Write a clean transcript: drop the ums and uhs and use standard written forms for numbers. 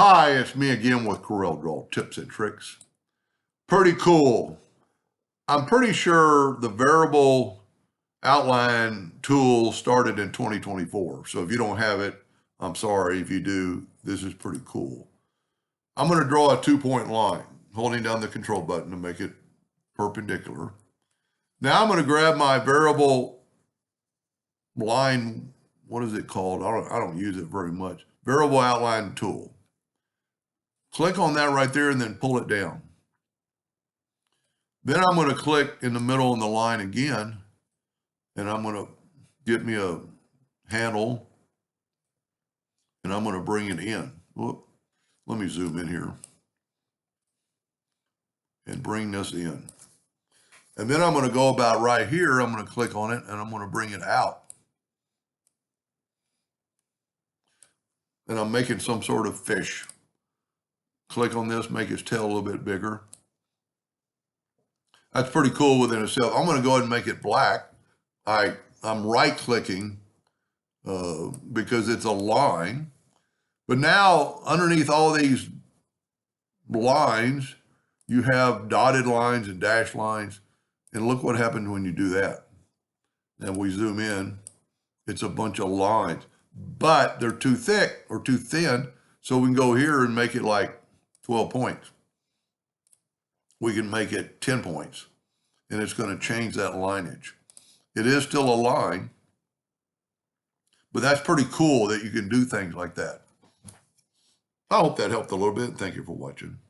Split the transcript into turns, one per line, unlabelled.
Hi, it's me again with Corel Draw Tips and Tricks. Pretty cool. I'm pretty sure the variable outline tool started in 2024. So if you don't have it, I'm sorry. If you do, this is pretty cool. I'm going to draw a 2-point line, holding down the control button to make it perpendicular. Now I'm going to grab my variable line, what is it called? I don't use it very much. Variable outline tool. Click on that right there and then pull it down. Then I'm going to click in the middle of the line again, and I'm going to get me a handle, and I'm going to bring it in. Whoop. Let me zoom in here and bring this in. And then I'm going to go about right here. I'm going to click on it, and I'm going to bring it out. And I'm making some sort of fish. Click on this, make his tail a little bit bigger. That's pretty cool within itself. I'm going to go ahead and make it black. I'm right-clicking because it's a line. But now, underneath all these lines, you have dotted lines and dashed lines. And look what happens when you do that. And we zoom in, it's a bunch of lines. But they're too thick or too thin, so we can go here and make it like 12 points. We can make it 10 points, and it's going to change that lineage. It is still a line, but that's pretty cool that you can do things like that. I hope that helped a little bit. Thank you for watching.